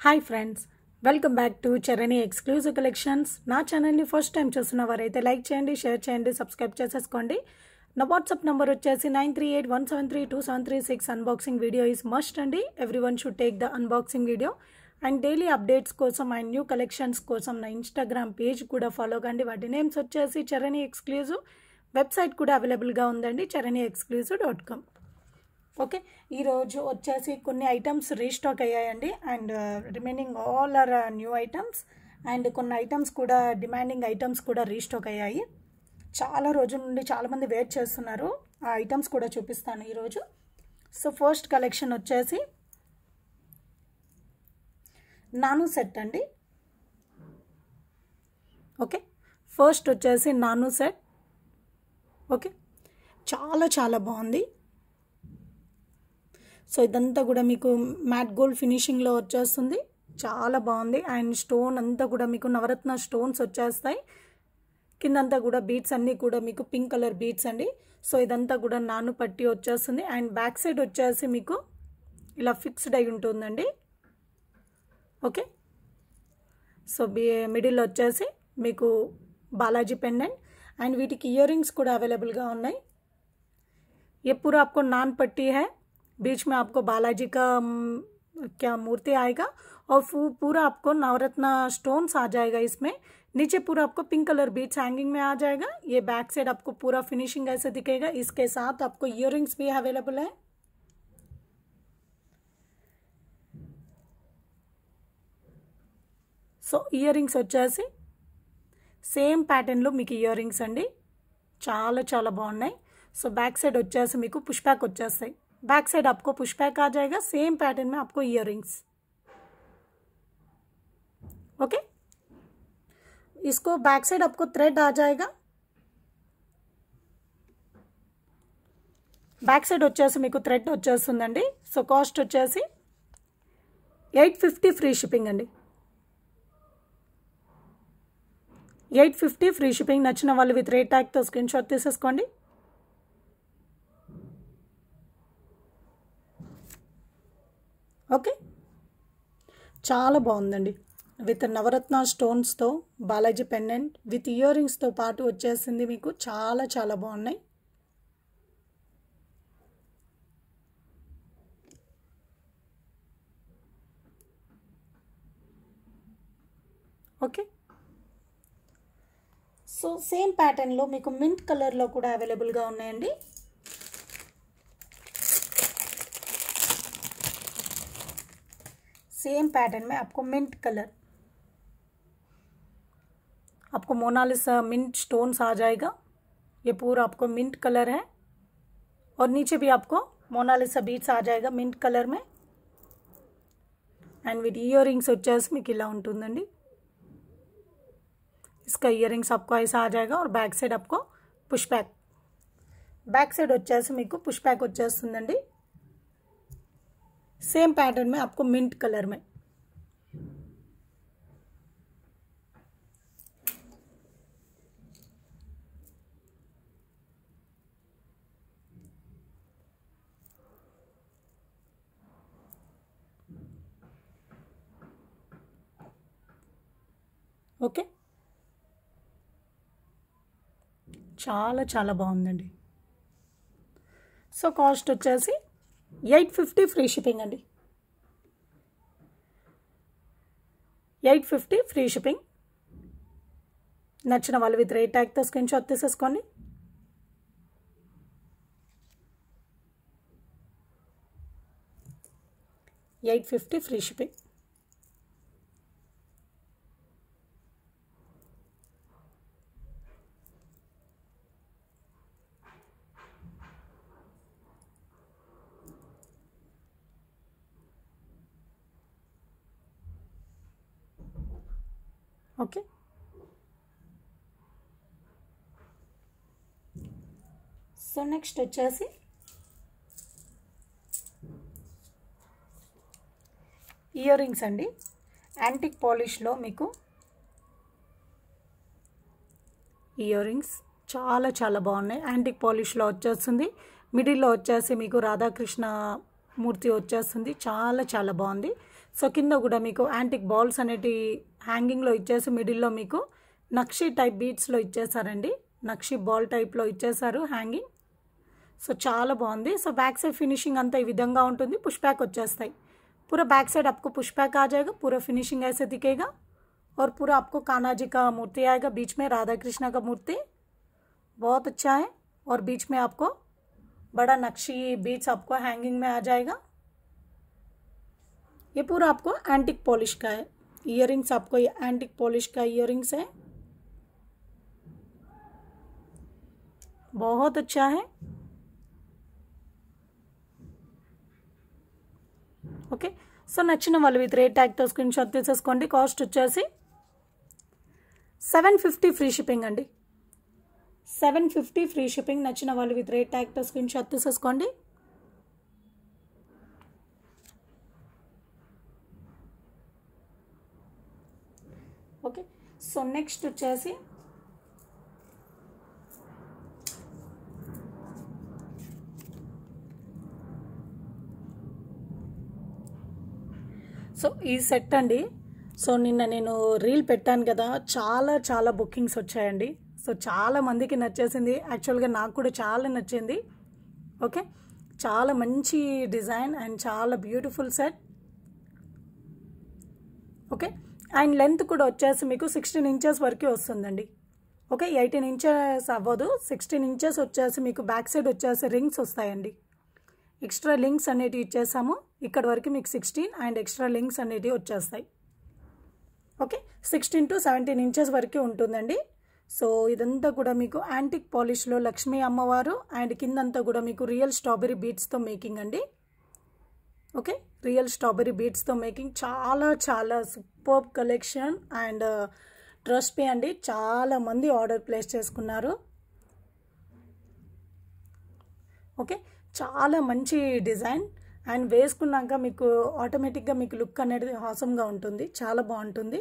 Hi friends, welcome back to Charani exclusive collections. నా ఛానల్ని first time చూస్తున్న వారైతే లైక్ చేయండి, షేర్ చేయండి, సబ్స్క్రైబ్ చేసేసుకోండి. నా వాట్సాప్ నెంబర్ వచ్చేసి 9381732736. అన్బాక్సింగ్ వీడియో ఈజ్ మస్ట్ అండి. Every one should take the unboxing video. And daily updates కోసం అండ్ న్యూ కలెక్షన్స్ కోసం నా ఇన్స్టాగ్రామ్ పేజ్ కూడా ఫాలో కండి. వాటి నేమ్స్ వచ్చేసి చరణి ఎక్స్క్లూజివ్. వెబ్సైట్ కూడా అవైలబుల్గా ఉందండి, charaniexclusive.com. ఓకే, ఈరోజు వచ్చేసి కొన్ని ఐటమ్స్ రీస్టాక్ అయ్యాయండి. And remaining all are new items. And కొన్ని ఐటమ్స్ కూడా డిమాండింగ్ ఐటమ్స్ కూడా రీస్టాక్ అయ్యాయి. చాలా రోజుల నుండి చాలామంది వెయిట్ చేస్తున్నారు. ఆ ఐటమ్స్ కూడా చూపిస్తాను ఈరోజు. సో ఫస్ట్ కలెక్షన్ వచ్చేసి నాను సెట్ అండి. ఓకే, ఫస్ట్ వచ్చేసి నాను సెట్. ఓకే, చాలా బాగుంది. సో ఇదంతా కూడా మీకు మ్యాట్ గోల్డ్ ఫినిషింగ్లో వచ్చేస్తుంది. చాలా బాగుంది. అండ్ స్టోన్ అంతా కూడా మీకు నవరత్న స్టోన్స్ వచ్చేస్తాయి. కిందంతా కూడా బీట్స్ అన్నీ కూడా మీకు పింక్ కలర్ బీట్స్ అండి. సో ఇదంతా కూడా నాను పట్టి వచ్చేస్తుంది. అండ్ బ్యాక్ సైడ్ వచ్చేసి మీకు ఇలా ఫిక్స్డ్ అయి ఉంటుందండి. ఓకే, సో మిడిల్ వచ్చేసి మీకు బాలాజీ పెండెంట్. అండ్ వీటికి ఇయర్ రింగ్స్ కూడా అవైలబుల్గా ఉన్నాయి. ये पूरा आपको नान पट्टी है, बीच में आपको बालाजी का क्या मूर्ति आएगा और पूरा आपको नवरत्न स्टोन्स आ जाएगा इसमें. नीचे पूरा आपको पिंक कलर बीट्स हैंगिंग में आ जाएगा. ये बैक साइड आपको पूरा फिनिशिंग ऐसे दिखेगा. इसके साथ आपको इयररिंग्स भी अवेलेबल है. సో ఇయరింగ్స్ వచ్చేసి సేమ్ ప్యాటర్న్లో మీకు ఇయరింగ్స్ అండి. చాలా బాగున్నాయి. సో बैक साइड వచ్చేసి మీకు పుష్ బ్యాక్ వచ్చేస్తాయి. बैक साइड आपको पुश बैक आ जाएगा. सेम पैटर्न में आपको इयररिंग्स. ओके, इसको बैक साइड आपको थ्रेड आ जाएगा. बैक साइड వచ్చేసి మీకు థ్రెడ్ వచ్చేస్తుందండి. సో కాస్ట్ వచ్చేసి 850 ఫ్రీ షిప్పింగ్ అండి. 850 ఫ్రీ షిప్పింగ్. నచ్చిన వాళ్ళు విత్ రేట్ ట్యాగ్తో స్క్రీన్ షాట్ తీసేసుకోండి. ఓకే, చాలా బాగుందండి. విత్ నవరత్న స్టోన్స్తో బాలాజీ పెండెంట్ విత్ ఇయర్ రింగ్స్తో పాటు వచ్చేసింది మీకు. చాలా బాగున్నాయి. ఓకే, సో సేమ్ ప్యాటర్న్లో మీకు మింట్ కలర్లో కూడా అవైలబుల్గా ఉన్నాయండి. सेम पैटर्न में आपको मिंट कलर, आपको मोनालिसा मिंट स्टोन्स आ जाएगा. ये पूरा आपको मिंट कलर है और नीचे भी आपको मोनालिसा बीट्स आ जाएगा मिंट कलर में. एंड विद इयर रिंग्स వచ్చేసి మీకు ఇలా ఉంటుందండి. इसका इयर रिंग्स आपको ऐसा आ जाएगा और बैक साइड आपको पुश बैक. बैक साइड వచ్చేసి మీకు पुश बैक వచ్చేస్తుందండి. सेम पैटर्न में आपको मिंट कलर में. ఓకే, చాలా బాగుందండి. సో కాస్ట్ వచ్చేసి 850 ఫ్రీ షిప్పింగ్ అండి. 850 ఫ్రీ షిప్పింగ్. నచ్చిన వాళ్ళు విత్ రేట్ ట్యాగ్తో స్క్రీన్ షాట్ తీసేసుకోండి. $850 free shipping. Okay, so next వచ్చేసి ఇయర్ రింగ్స్ అండి. యాంటిక్ పాలిష్లో మీకు ఇయర్ రింగ్స్ చాలా బాగున్నాయి. యాంటిక్ పాలిష్లో వచ్చేస్తుంది. మిడిల్లో వచ్చేసి మీకు రాధాకృష్ణ మూర్తి వచ్చేస్తుంది. చాలా బాగుంది. సో కింద కూడా మీకు యాంటిక్ బాల్స్ అనేటి హ్యాంగింగ్లో ఇచ్చేసి మిడిల్లో మీకు నక్షి టైప్ బీడ్స్లో ఇచ్చేసారండి. నక్షి బాల్ టైప్లో ఇచ్చేసారు హ్యాంగింగ్. సో చాలా బాగుంది. సో बैक साइड फिनिशिंग अंता ఈ విధంగా ఉంటుంది. పుష్ బ్యాక్ వచ్చేస్తాయి. पूरा बैक साइड आपको पुश बैक आ जाएगा. पूरा फिनिशिंग ऐसे दिखेगा और पूरा आपको कान्हा जी का मूर्ति आएगा, बीच में राधा कृष्णा का मूर्ति बहुत अच्छा है और बीच में आपको बड़ा नक्शी बीड्स आपको हैंगिंग में आ जाएगा. ये पूरा आपको एंटिक पॉलिश का है. इयररिंग्स आपको ये एंटिक पॉलिश का इयररिंग्स है, बहुत अच्छा है. ఓకే. సో నచ్చిన వాళ్ళు విత్ రేట్ ట్యాగ్తో స్క్రీన్ షాట్ తీసేసుకోండి. కాస్ట్ వచ్చేసి 750 ఫ్రీ షిప్పింగ్ అండి. 750 ఫ్రీ షిప్పింగ్. నచ్చిన వాళ్ళు విత్ రేట్ ట్యాగ్తో స్క్రీన్ షాట్ తీసేసుకోండి. ఓకే. సో నెక్స్ట్ వచ్చేసి సో ఈ సెట్ అండి. సో నిన్న నేను రీల్ పెట్టాను కదా, చాలా చాలా బుకింగ్స్ వచ్చాయండి. సో చాలా మందికి నచ్చేసింది. యాక్చువల్గా నాకు కూడా చాలా నచ్చింది. ఓకే. చాలా మంచి డిజైన్ అండ్ చాలా beautiful set. Okay. And length కూడా వచ్చేసి మీకు 16 ఇంచెస్ వరకు వస్తుందండి. ఓకే. 18 ఇంచెస్ అవ్వదు, 16 ఇంచెస్ వచ్చేసి మీకు బ్యాక్ సైడ్ వచ్చేసి రింగ్స్ వస్తాయండి. ఎక్స్ట్రా లింక్స్ అనేటివి ఇచ్చేసాము. ఇక్కడ వరకు మీకు 16 అండ్ ఎక్స్ట్రా లింక్స్ అనేటివి వచ్చేస్తాయి. ఓకే. 16 to 17 ఇంచెస్ వరకు ఉంటుందండి. సో ఇదంతా కూడా మీకు యాంటిక్ పాలిష్లో లక్ష్మీ అమ్మవారు అండ్ కిందంతా కూడా మీకు రియల్ స్ట్రాబెరీ బీడ్స్తో మేకింగ్ అండి. ఓకే. రియల్ స్ట్రాబెరీ బీడ్స్తో మేకింగ్. చాలా చాలా superb collection and trust me అండి, చాలా మంది ఆర్డర్ ప్లేస్ చేసుకున్నారు. ఓకే. చాలా మంచి డిజైన్ అండ్ వేసుకున్నాక మీకు ఆటోమేటిక్గా మీకు లుక్ అనేది హాసంగా ఉంటుంది, చాలా బాగుంటుంది.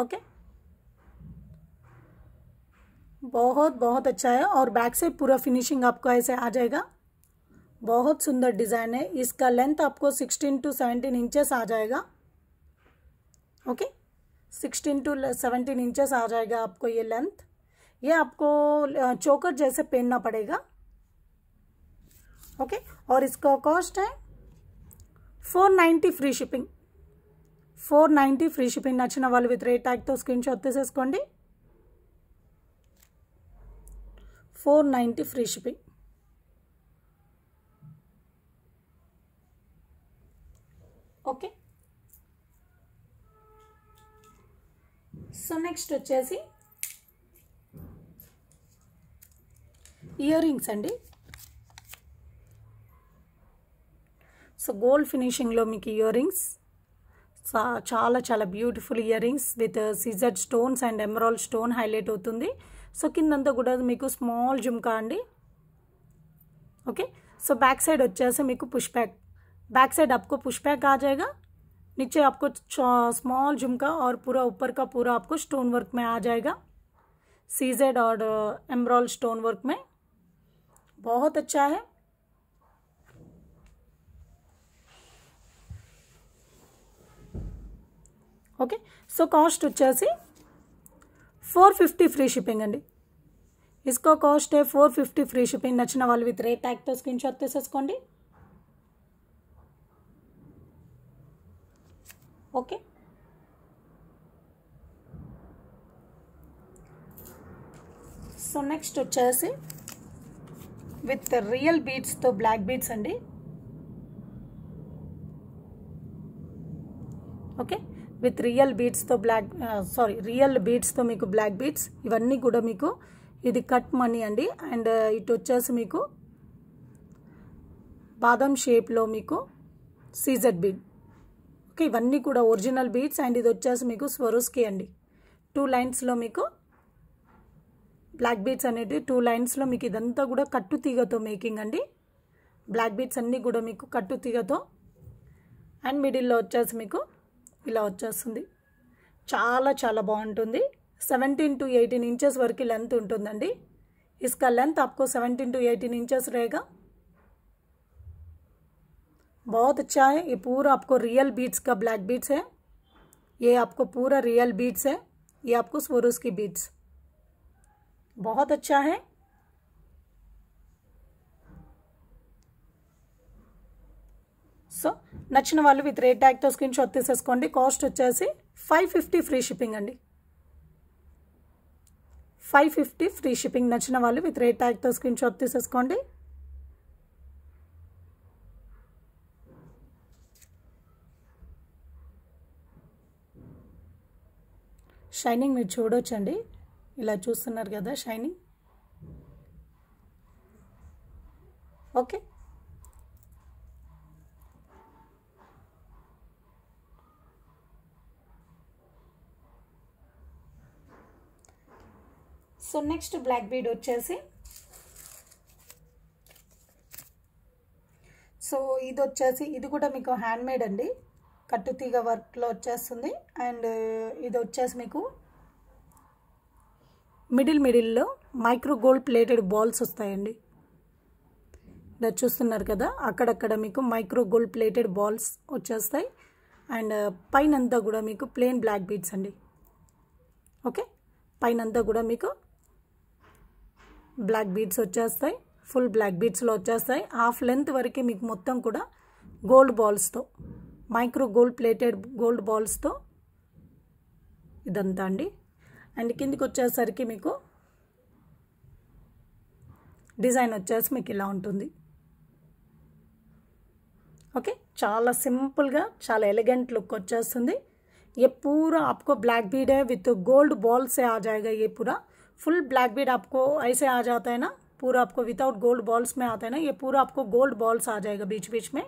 ओके. बहुत बहुत अच्छा है और बैक से पूरा फिनिशिंग आपको ऐसे आ जाएगा. बहुत सुंदर डिज़ाइन है. इसका लेंथ आपको 16 to 17 इंचेस आ जाएगा. ओके. 16 to 17 इंचेस आ जाएगा आपको ये लेंथ. ये आपको चोकर जैसे पहनना पड़ेगा. ओके. और इसका कॉस्ट है 490 फ्री शिपिंग. 490 free shipping. నచ్చిన వాళ్ళు విత్ రేట్ ట్యాగ్తో స్క్రీన్ షాట్ తీసేసుకోండి. 490 free shipping. Okay. So next వచ్చేసి ఇయర్ రింగ్స్ అండి. సో గోల్డ్ ఫినిషింగ్లో మీకు ఇయర్ రింగ్స్ చాలా చాలా బ్యూటిఫుల్ ఇయర్ రింగ్స్ విత్ సిజర్ stones and emerald stone highlight అవుతుంది. సో కిందంతా కూడా మీకు స్మాల్ జుమ్కా అండి. ओके. सो बैक साइड వచ్చేసి మీకు పుష్ बैक साइड आपको पुश बैक आ जाएगा. नीचे आपको स्मॉल झुमका और पूरा ऊपर का पूरा आपको स्टोन वर्क में आ जाएगा, सीजेड और एमराल्ड स्टोन वर्क में. बहुत अच्छा है. ఓకే. సో కాస్ట్ వచ్చేసి 450 ఫ్రీ షిప్పింగ్ అండి. इसका కాస్ట్ है 450 ఫ్రీ షిప్పింగ్. నచ్చిన వాళ్ళు విత్ రేట్ ట్యాగ్తో స్క్రీన్ షాట్ తీసేసుకోండి. ఓకే. సో నెక్స్ట్ వచ్చేసి విత్ రియల్ బీడ్స్తో బ్లాక్ బీడ్స్ అండి. ఓకే. విత్ రియల్ బీడ్స్తో రియల్ బీడ్స్తో మీకు బ్లాక్ బీడ్స్. ఇవన్నీ కూడా మీకు ఇది కట్ మనీ అండి. అండ్ ఇటు వచ్చేసి మీకు బాదం షేప్లో మీకు సీజెడ్ బీడ్. ఓకే. ఇవన్నీ కూడా ఒరిజినల్ బీడ్స్. అండ్ ఇది వచ్చేసి మీకు స్వరోస్కి అండి. 2 లైన్స్లో మీకు బ్లాక్ బీడ్స్ అనేది 2 లైన్స్లో మీకు ఇదంతా కూడా కట్టు తీగతో మేకింగ్ అండి. బ్లాక్ బీడ్స్ అన్నీ కూడా మీకు కట్టు తీగతో. అండ్ మిడిల్లో వచ్చేసి మీకు ఇలా వచ్చేస్తుంది. చాలా చాలా బాగుంటుంది. 17 to 18 इंचेस వరకు లెంత్ ఉంటుందండి. इसका लेंथ आपको 17 to 18 इंचेस रहेगा. बहुत अच्छा है। ये पूरा आपको रियल बीड्स का ब्लैक बीड्स है, ये आपको पूरा रियल बीड्स है, ये आपको स्वरूस्की बीड्स, बहुत अच्छा है। సో నచ్చిన వాళ్ళు విత్ రేట్ ట్యాగ్తో స్క్రీన్ షాట్ తీసేసుకోండి. కాస్ట్ వచ్చేసి 550 ఫ్రీ షిప్పింగ్ అండి, 550 ఫ్రీ షిప్పింగ్. నచ్చిన వాళ్ళు విత్ రేట్ ట్యాగ్తో స్క్రీన్ షాట్ తీసేసుకోండి. షైనింగ్ మీరు చూడొచ్చండి, ఇలా చూస్తున్నారు కదా shining. Okay, so next black bead వచ్చేసి, సో ఇది వచ్చేసి ఇది కూడా మీకు హ్యాండ్ మేడ్ అండి, కట్టుతీగ వర్క్లో వచ్చేస్తుంది. అండ్ ఇది వచ్చేసి మీకు మిడిల్లో మైక్రో గోల్డ్ ప్లేటెడ్ బాల్స్ వస్తాయండి. ఇలా చూస్తున్నారు కదా, అక్కడక్కడ మీకు మైక్రో గోల్డ్ ప్లేటెడ్ బాల్స్ వచ్చేస్తాయి. అండ్ పైన అంతా కూడా మీకు ప్లెయిన్ బ్లాక్ బీడ్స్ అండి. ఓకే, పైన అంతా కూడా మీకు బ్లాక్ బీడ్స్ వచ్చేస్తాయి, ఫుల్ బ్లాక్ బీడ్స్లో వచ్చేస్తాయి. హాఫ్ లెంత్ వరకు మీకు మొత్తం కూడా గోల్డ్ బాల్స్తో, మైక్రో గోల్డ్ ప్లేటెడ్ గోల్డ్ బాల్స్తో ఇదంతా అండి. అండ్ కిందికి వచ్చేసరికి మీకు డిజైన్ వచ్చేసి మీకు ఇలా ఉంటుంది. ओके, చాలా సింపుల్గా చాలా ఎలిగెंट लुक వచ్చేస్తుంది. ये पूरा आपको ब्लैक बीड है विथ गोल्ड बॉल से आ जाएगा. ये पूरा फुल ब्लैक बीड आपको ऐसे आ जाता है ना, पूरा आपको विदाउट गोल्ड बॉल्स में आता है ना, ये पूरा आपको गोल्ड बॉल्स आ जाएगा बीच बीच में.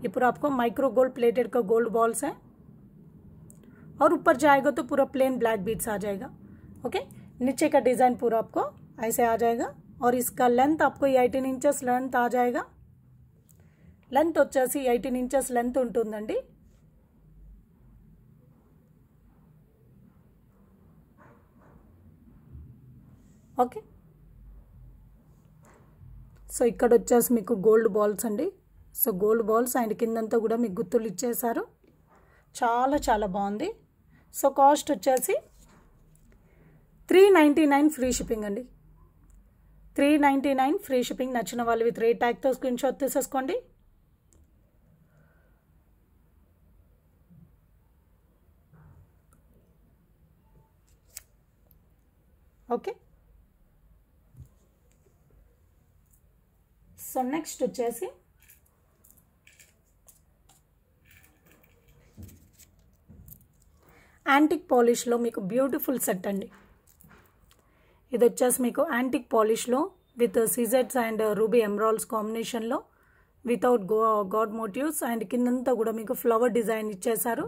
ये पूरा आपको माइक्रो गोल्ड प्लेटेड का गोल्ड बॉल्स है. और ऊपर जाएगा तो पूरा प्लेन ब्लैक बीड्स आ जाएगा. ओके, नीचे का डिज़ाइन पूरा आपको ऐसे आ जाएगा. और इसका लेंथ आपको 18 इंचेस लेंथ आ जाएगा. लेंथ వచ్చేసి 18 ఇంచెస్ లెంత్ ఉంటుందండి. ఓకే, సో ఇక్కడ వచ్చేసి మీకు గోల్డ్ బాల్స్ అండి. సో గోల్డ్ బాల్స్ అండ్ కిందంతా కూడా మీకు గుత్తులు ఇచ్చేసారు. చాలా చాలా బాగుంది. సో కాస్ట్ వచ్చేసి 399 ఫ్రీ షిప్పింగ్ అండి. 399 ఫ్రీ షిప్పింగ్. నచ్చిన వాళ్ళు విత్ రేట్ ట్యాగ్తో స్క్రీన్ షాట్ తీసేసుకోండి. ఓకే, సో నెక్స్ట్ వచ్చేసి యాంటిక్ పాలిష్లో మీకు బ్యూటిఫుల్ సెట్ అండి. ఇది వచ్చేసి మీకు యాంటిక్ పాలిష్లో విత్ సీజెట్స్ అండ్ రూబీ ఎమరాల్డ్స్ కాంబినేషన్లో వితౌట్ గాడ్ మోటివ్స్ అండ్ కిందంతా కూడా మీకు ఫ్లవర్ డిజైన్ ఇచ్చేసారు.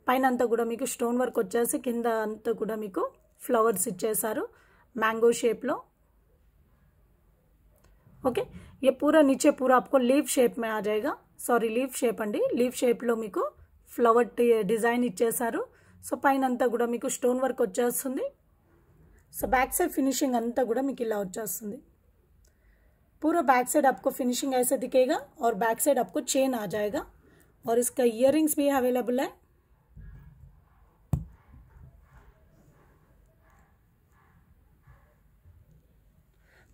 పైన అంతా కూడా మీకు స్టోన్ వర్క్ వచ్చేసి కింద అంతా కూడా మీకు फ्लावर्स इच्छेसारू मैंगो शेप लो. ओके, ये पूरा नीचे पूरा आपको लीफ शेप में आ जाएगा. सॉरी, लीफ शेप अंडी. लीफ शेप लो मीको फ्लावर डिजाइन इच्छेसारू. सो पैन अंता कूडा मीको स्टोन वर्क वच्चेस्तुंदी. सो बैक साइड फिनिशिंग अंता कूडा मीको इला वच्चेस्तुंदी. पूरा बैक साइड आपको फिनिशिंग ऐसे दिखेगा और बैक साइड आपको चेन आ जाएगा. और इसका इयररिंग्स भी अवेलेबल है.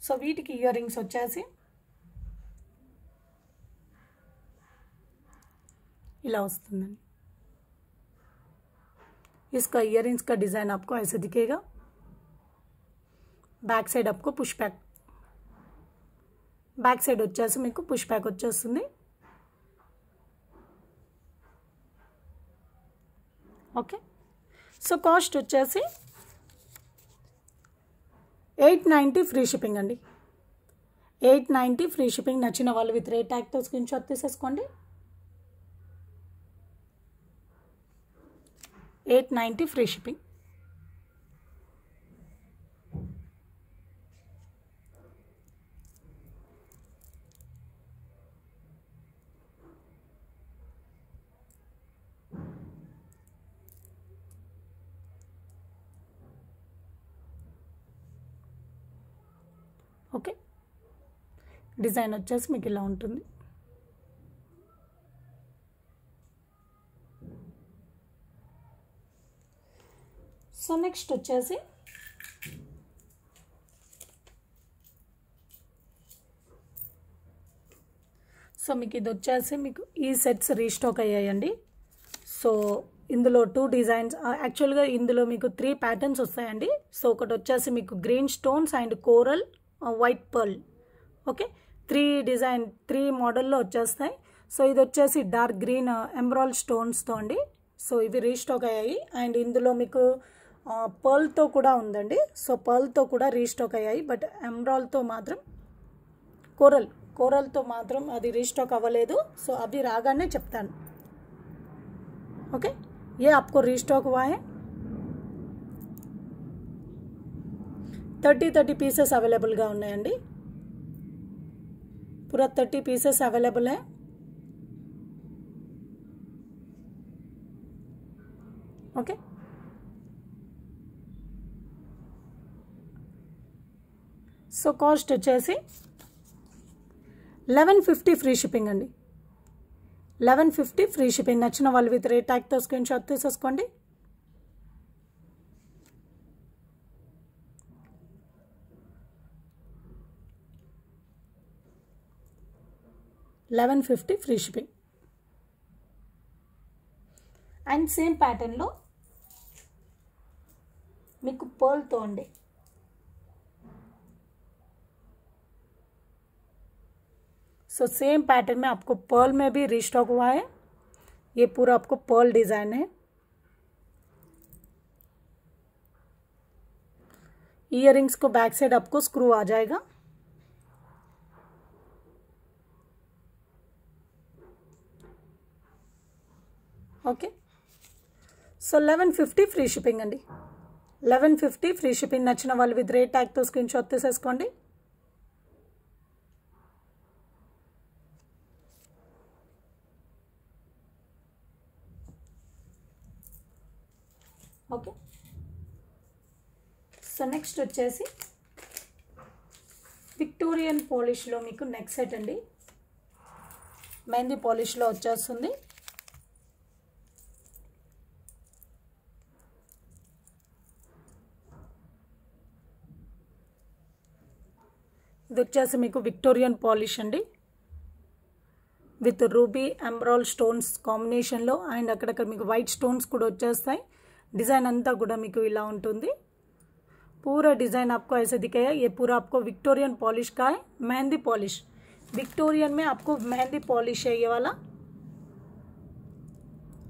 సో వీటికి ఇయర్ రింగ్స్ వచ్చేసి ఇలా వస్తుందండి. इसका इयर रिंग्स का डिज़ाइन आपको ऐसे दिखेगा. बैक साइड आपको पुश बैक, बैक साइड వచ్చేసి మీకు పుష్ బ్యాక్ వచ్చేస్తుంది. ఓకే, సో కాస్ట్ వచ్చేసి 890 ఫ్రీ షిప్పింగ్ అండి. 890 ఫ్రీ షిప్పింగ్. నచ్చిన వాళ్ళు విత్ రేట్ ట్యాగ్తో స్క్రీన్ షాట్ తీసేసుకోండి. 890 ఫ్రీ షిప్పింగ్. ఓకే, డిజైన్ వచ్చేసి మీకు ఇలా ఉంటుంది. సో నెక్స్ట్ వచ్చేసి సో మీకు ఇది వచ్చేసి మీకు ఈ సెట్స్ రీస్టాక్ అయ్యాయండి. సో ఇందులో 2 డిజైన్స్, యాక్చువల్గా ఇందులో మీకు 3 ప్యాటర్న్స్ వస్తాయండి. సో ఒకటి వచ్చేసి మీకు green stones and coral, white pearl. Okay, 3 మోడల్లో వచ్చేస్తాయి. సో ఇది వచ్చేసి డార్క్ గ్రీన్ ఎంబ్రాయిడ్ స్టోన్స్తో అండి. సో ఇవి రీస్టాక్ అయ్యాయి. అండ్ ఇందులో మీకు పర్ల్తో కూడా ఉందండి. సో పర్ల్తో కూడా రీస్టాక్ అయ్యాయి. బట్ ఎంబ్రాయిడ్తో మాత్రం కోరల్తో మాత్రం అది రీస్టాక్ అవ్వలేదు. సో అవి రాగానే చెప్తాను. ఓకే, ये आपको रीस्टॉक हुआ है. 30 పీసెస్ అవైలబుల్గా ఉన్నాయండి. पूरा 30 पीसेस अवेलेबल है. ओके, సో కాస్ట్ వచ్చేసి 1150 ఫ్రీ షిప్పింగ్ అండి. 1150 ఫ్రీ షిప్పింగ్. నచ్చిన వాళ్ళు విత్ రేట్ ట్యాగ్తో స్క్రీన్ షాట్ తీసేసుకోండి. $1150 ఫ్రీ షిప్పింగ్. అండ్ సేమ్ ప్యాటర్న్లో మీకు పర్ల్తో అండి. सो सेम पैटर्न में आपको पर्ल में भी रीस्टॉक हुआ है. ये पूरा आपको पर्ल डिज़ाइन है. ईयरिंग्स को बैक साइड आपको स्क्रू आ जाएगा. ओके, सो 1150 ఫ్రీ షిప్పింగ్ అండి. 1150 ఫ్రీ షిప్పింగ్. నచ్చిన వాళ్ళు విత్ రేట్ ట్యాగ్తో స్క్రీన్ షాట్ తీసేసుకోండి. ఓకే, సో నెక్స్ట్ వచ్చేసి విక్టోరియన్ పాలిష్లో మీకు నెక్ సెట్ అండి. మెహందీ పాలిష్లో వచ్చేస్తుంది. ఇది వచ్చేసి మీకు విక్టోరియన్ పాలిష్ అండి విత్ రూబీ ఎంబ్రాయిడ్ స్టోన్స్ కాంబినేషన్లో. అండ్ అక్కడక్కడ మీకు వైట్ స్టోన్స్ కూడా వచ్చేస్తాయి. डिज़ाइन अंता కూడా మీకు ఇలా ఉంటుంది. पूरा डिज़ाइन आपको ऐसे दिखेगा. ये पूरा आपको विक्टोरियन पॉलिश का है. मेहंदी पॉलिश विक्टोरियन में आपको मेहंदी पॉलिश है ये वाला.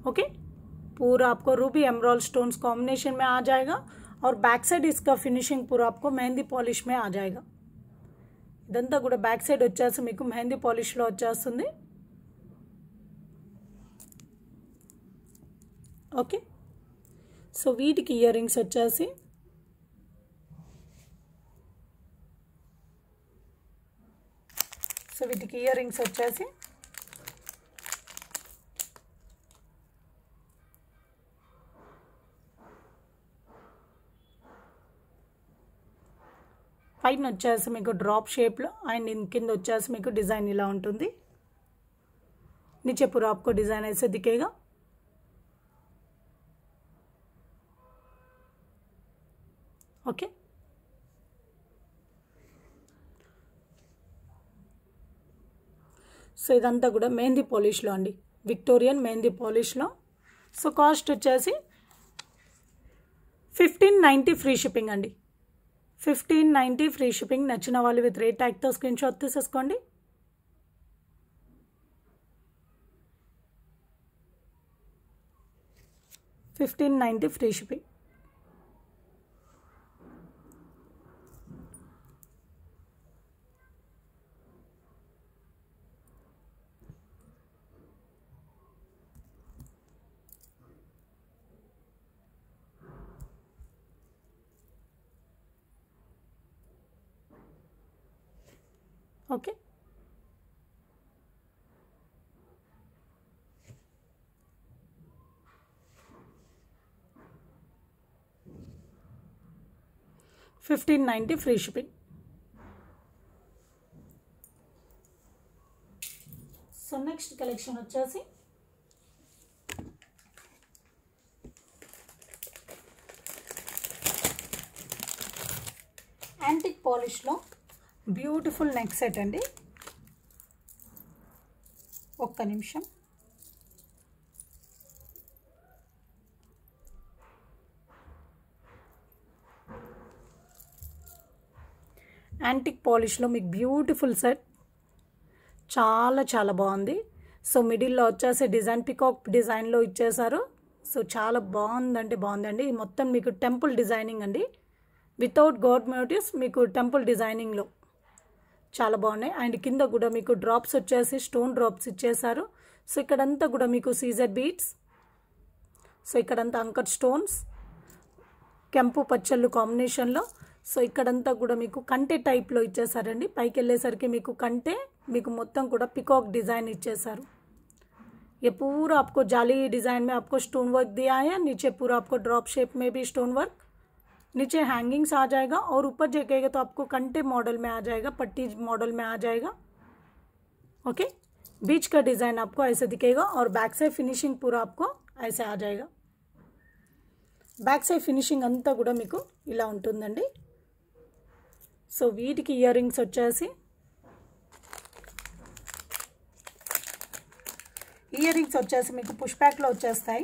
ओके, पूरा आपको रूबी एमराल्ड स्टोन्स कॉम्बिनेशन में आ जाएगा. और बैक साइड इसका फिनिशिंग पूरा आपको मेहंदी पॉलिश में आ जाएगा. ఇదంతా కూడా బ్యాక్ సైడ్ వచ్చేసి మీకు మెహందీ పాలిష్లో వచ్చేస్తుంది. ఓకే, సో వీటికి ఇయర్ రింగ్స్ వచ్చేసి పైన వచ్చేసి మీకు డ్రాప్ షేప్లో అండ్ కింద వచ్చేసి మీకు డిज़ाइन ఇలా ఉంటుంది. नीचे पूरा आपको डिज़ाइन ऐसे दिखेगा. ओके, సో ఇదంతా కూడా మెహందీ పాలిష్లో అండి. విక్టోరియన్ మెహందీ పాలిష్లో. సో కాస్ట్ వచ్చేసి 1590 ఫ్రీ షిప్పింగ్ అండి. 1590 ఫ్రీ షిప్పింగ్. నచ్చిన వాళ్ళు విత్ రేట్ ట్యాగ్తో స్క్రీన్ షాట్ తీసేసుకోండి. $1590 free shipping. Okay, $1590 free shipping. So next collection వచ్చేసి పాలిష్లో బ్యూటిఫుల్ నెక్ సెట్ అండి. ఒక్క నిమిషం. యాంటిక్ పాలిష్లో మీకు బ్యూటిఫుల్ సెట్, చాలా చాలా బాగుంది. సో మిడిల్లో వచ్చేసి డిజైన్ పికాక్ డిజైన్లో ఇచ్చేసారు. సో చాలా బాగుందంటే బాగుందండి. మొత్తం మీకు టెంపుల్ డిజైనింగ్ అండి, వితౌట్ గాడ్ మోటివ్స్ మీకు టెంపుల్ డిజైనింగ్లో చాలా బాగున్నాయి. అండ్ కింద కూడా మీకు డ్రాప్స్ వచ్చేసి స్టోన్ డ్రాప్స్ ఇచ్చేసారు. సో ఇక్కడంతా కూడా మీకు సీజర్ బీడ్స్, సో ఇక్కడంతా అంకర్ స్టోన్స్, కెంపు పచ్చళ్ళు కాంబినేషన్లో. సో ఇక్కడంతా కూడా మీకు కంటే టైప్లో ఇచ్చేసారండి. పైకి వెళ్ళేసరికి మీకు కంటే, మీకు మొత్తం కూడా పికాక్ डिज़ाइन इच्छेसारू. ये पूरा आपको जाली डिज़ाइन में आपको स्टोन वर्क दिया है. नीचे पूरा आपको ड्रॉप शेप में भी स्टोन वर्क, नीचे हैंगिंग्स आ जाएगा और ऊपर देखेगा तो आपको कंटे मॉडल में आ जाएगा, पट्टी मॉडल में आ जाएगा. ओके, बीच का डिज़ाइन आपको ऐसे दिखेगा और बैक साइड फिनिशिंग पूरा आपको ऐसे आ जाएगा. बैक साइड फिनिशिंग अंता కూడా మీకు ఇలా ఉంటుందండి. సో వీటికి ఇయర్ రింగ్స్ వచ్చేసి మీకు పుష్ బ్యాక్లో వచ్చేస్తాయి.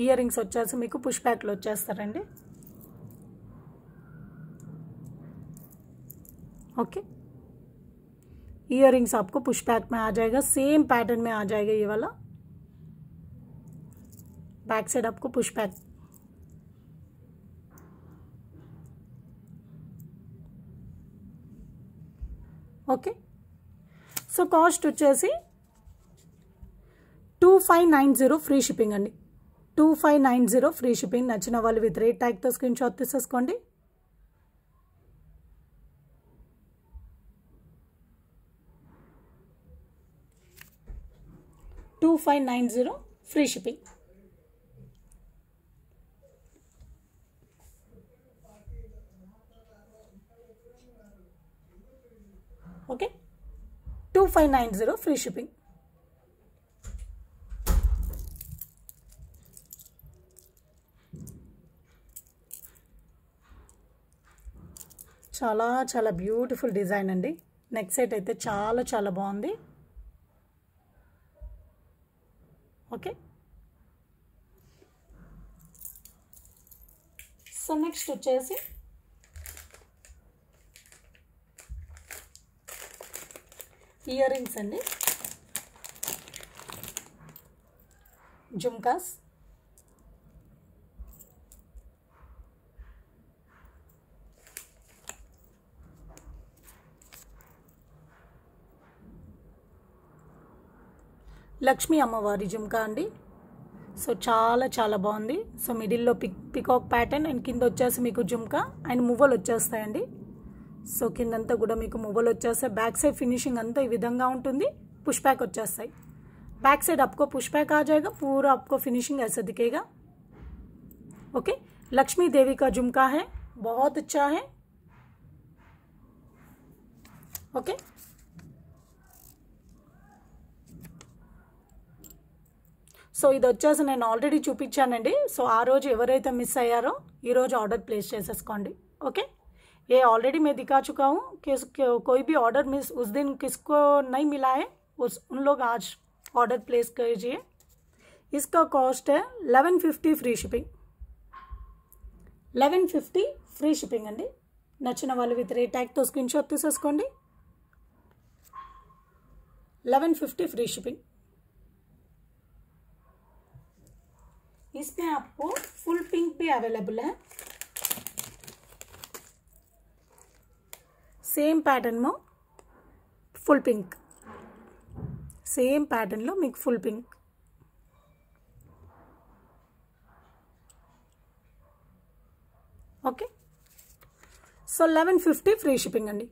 ఇయర్ రింగ్స్ వచ్చేసి మీకు పుష్ బ్యాక్లో వచ్చేస్తారండి. ओके, इयर रिंग्स आपको पुश बैक में आ जाएगा, सेम पैटर्न में आ जाएगा. ये वाला बैक साइड आपको पुश बैक. ओके, सो कास्ट వచ్చేసి 2590 ఫ్రీ షిప్పింగ్ అండి. 2590 ఫ్రీ షిప్పింగ్. నచ్చిన వాళ్ళు విత్ రేట్ ట్యాగ్ తో స్క్రీన్ షాట్ తీసేసుకోండి. 2590 free shipping. Okay, 2590 free shipping. చాలా చాలా బ్యూటిఫుల్ డిజైన్ అండి. నెక్ సెట్ అయితే చాలా చాలా బాగుంది. ఓకే, సో నెక్స్ట్ వచ్చేసి ఇయర్ రింగ్స్ అండి. జుమ్కాస్, లక్ష్మీ అమ్మవారి జుమ్కా అండి. సో చాలా చాలా బాగుంది. సో మిడిల్లో పికాక్ ప్యాటర్న్ అండ్ కింద వచ్చేసి మీకు జుమ్కా అండ్ మువ్వలు వచ్చేస్తాయండి. సో కిందంతా కూడా మీకు మువ్వలు వచ్చేస్తాయి. बैक साइड फिनिशिंग अंता ఈ విధంగా ఉంటుంది. पुश बैक వచ్చేస్తాయి. बैक साइड आपको पुश बैक आ जाएगा, पूरा आपको फिनिशिंग ऐसा दिखेगा. ओके, लक्ष्मी देवी का झुमका है, बहुत अच्छा है. ओके, సో ఇది వచ్చేసి నేను ఆల్రెడీ చూపించానండి. సో ఆ రోజు ఎవరైతే మిస్ అయ్యారో ఈ రోజు ఆర్డర్ ప్లేస్ చేసేసుకోండి. ఓకే, ये ऑलरेडी मैं दिखा चुका हूँ कि कोई भी ऑर्डर मिस उस दिन किसको नहीं मिला है उन लोग आज ऑर्डर प्लेस कीजिए. इसका कॉस्ट है 1150 फ्री शिपिंग. 1150 फ्री शिपिंग अंडी. నచ్చిన వాళ్ళు విత్ రేట్ ట్యాగ్ తో స్క్రీన్ షాట్ తీసేసుకోండి. 1150 फ्री शिपिंग. इसमें आपको फुल पिंक भी अवेलेबल है. सेम पैटर्न में फुल पिंक, सेम पैटर्न लो మీకు full pink. Okay, so 1150 free shipping అండి.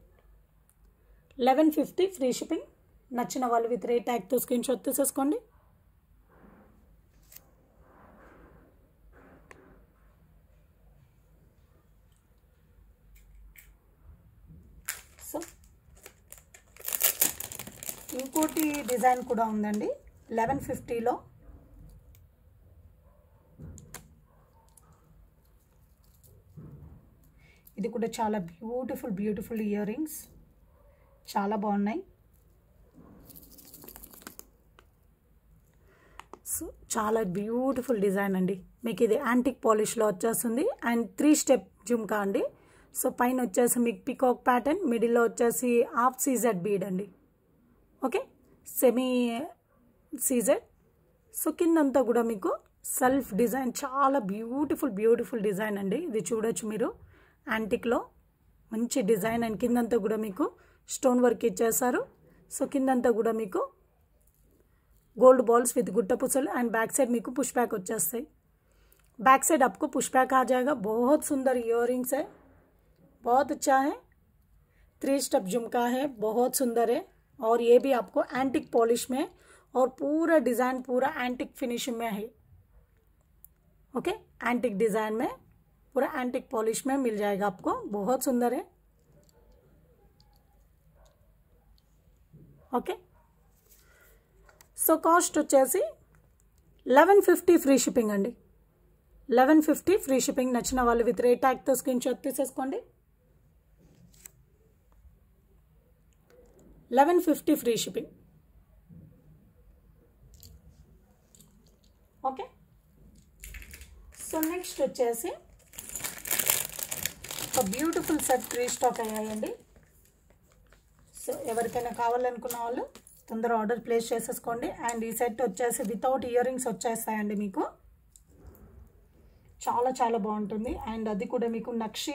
1150 ఫ్రీ షిప్పింగ్. నచ్చిన వాళ్ళు విత్ రేట్ ట్యాగ్ తో స్క్రీన్ షాట్ తీసేసుకోండి. సో ఇంకోటి డిజైన్ కూడా ఉందండి 1150లో. ఇది కూడా చాలా బ్యూటిఫుల్ ఇయర్ రింగ్స్, చాలా బాగున్నాయి. సో చాలా బ్యూటిఫుల్ డిజైన్ అండి. మీకు ఇది యాంటిక్ పాలిష్లో వచ్చేస్తుంది అండ్ 3 స్టెప్ జుమ్కా అండి. సో పైన వచ్చేసి మీకు పికాక్ ప్యాటర్న్, మిడిల్లో వచ్చేసి హాఫ్ సీజెడ్ బీడ్ అండి. Okay, semi CZ. సో కిందంతా కూడా మీకు సెల్ఫ్ డిజైన్, చాలా బ్యూటిఫుల్ డిజైన్ అండి. ఇది చూడొచ్చు మీరు, యాంటిక్లో మంచి డిజైన్ అండ్ కిందంతా కూడా మీకు స్టోన్ వర్క్ ఇచ్చేసారు. సో కిందంతా కూడా మీకు गोल्ड बॉल्स विद गुट्टा पुसल एंड बैक साइड मेरे को पुश बैक వచ్చేస్తాయి. बैक साइड आपको पुश बैक आ जाएगा. बहुत सुंदर इयररिंग्स है, बहुत अच्छा है. 3 स्टेप झुमका है, बहुत सुंदर है. और ये भी आपको एंटिक पॉलिश में और पूरा डिज़ाइन पूरा एंटिक फिनिशिंग में है. ओके, एंटिक डिज़ाइन में पूरा एंटिक पॉलिश में मिल जाएगा आपको. बहुत सुंदर है. ओके, సో కాస్ట్ వచ్చేసి 1150 ఫ్రీ షిప్పింగ్ అండి. 1150 ఫ్రీ షిప్పింగ్. నచ్చిన వాళ్ళు విత్ రేట్ ట్యాగ్తో స్క్రీన్ షాట్ తీసేసుకోండి. 1150 free shipping. Okay, so next వచ్చేసి ఒక బ్యూటిఫుల్ సెట్ రీస్టాక్ అయ్యాయండి. సో ఎవరికైనా కావాలనుకున్న వాళ్ళు తొందరగా ఆర్డర్ ప్లేస్ చేసేసుకోండి. అండ్ ఈ సెట్ వచ్చేసి వితౌట్ ఇయర్ రింగ్స్ వచ్చేస్తాయండి మీకు. చాలా బాగుంటుంది. అండ్ అది కూడా మీకు నక్షి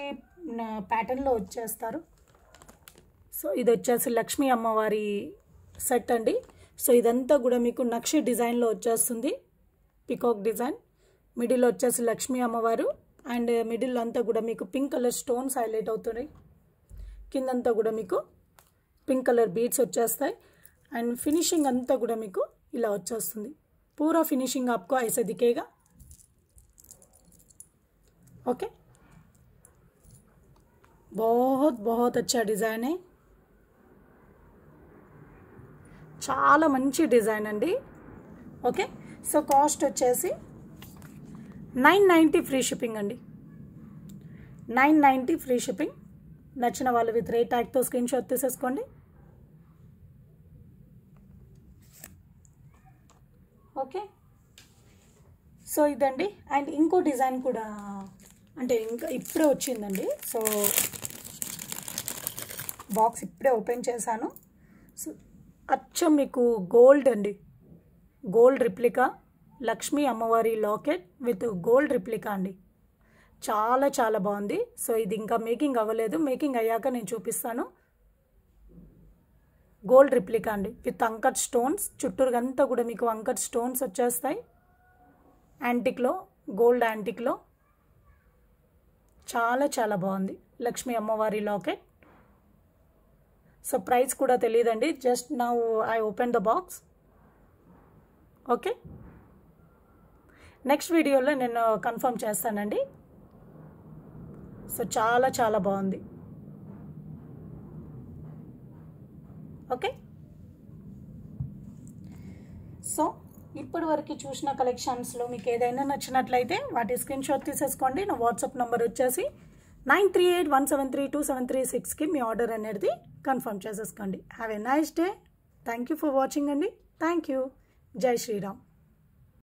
ప్యాటర్న్లో వచ్చేస్తారు. సో ఇది వచ్చేసి లక్ష్మీ అమ్మవారి సెట్ అండి. సో ఇదంతా కూడా మీకు నక్షి డిజైన్లో వచ్చేస్తుంది, పికాక్ డిజైన్. మిడిల్ వచ్చేసి లక్ష్మీ అమ్మవారు అండ్ మిడిల్ అంతా కూడా మీకు పింక్ కలర్ స్టోన్స్ హైలైట్ అవుతున్నాయి. కిందంతా కూడా మీకు పింక్ కలర్ బీడ్స్ వచ్చేస్తాయి. एंड फिनिशिंग अंता కూడా మీకు ఇలా వచ్చేస్తుంది. पूरा फिनिशिंग आपको ऐसे दिखेगा. ओके, बहुत अच्छा डिज़ाइन है. చాలా మంచి డిజైన్ అండి. ఓకే, సో కాస్ట్ వచ్చేసి 990 ఫ్రీ షిప్పింగ్ అండి. 990 ఫ్రీ షిప్పింగ్. నచ్చిన వాళ్ళు విత్ రేట్ ట్యాగ్తో స్క్రీన్ షాట్ తీసేసుకోండి. ఓకే, సో ఇదండి. అండ్ ఇంకో డిజైన్ కూడా అంటే ఇంకా ఇప్పుడే వచ్చిందండి. సో బాక్స్ ఇప్పుడే ఓపెన్ చేశాను. సో అచ్చం మీకు గోల్డ్ అండి, గోల్డ్ రిప్లికా లక్ష్మీ అమ్మవారి లాకెట్ విత్ గోల్డ్ రిప్లికా అండి. చాలా బాగుంది. సో ఇది ఇంకా మేకింగ్ అవ్వలేదు, మేకింగ్ అయ్యాక నేను చూపిస్తాను. గోల్డ్ రిప్లికా అండి విత్ అంకట్ స్టోన్స్. చుట్టూరుగా అంతా కూడా మీకు అంకట్ స్టోన్స్ వచ్చేస్తాయి. యాంటిక్లో, గోల్డ్ యాంటిక్లో చాలా బాగుంది లక్ష్మీ అమ్మవారి లాకెట్. సో ప్రైస్ కూడా తెలియదండి, just now I open the box. Okay, next వీడియోలో నేను కన్ఫర్మ్ చేస్తానండి. సో చాలా బాగుంది. ఓకే, సో ఇప్పటి వరకు చూసిన కలెక్షన్స్లో మీకు ఏదైనా నచ్చినట్లయితే వాటి స్క్రీన్ షాట్ తీసేసుకోండి. నా వాట్సాప్ నెంబర్ వచ్చేసి 9381732736కి మీ ఆర్డర్ అనేది కన్ఫర్మ్ చేసేసుకోండి. Have a nice day. Thank you for watching అండి. Thank you. జై శ్రీరామ్.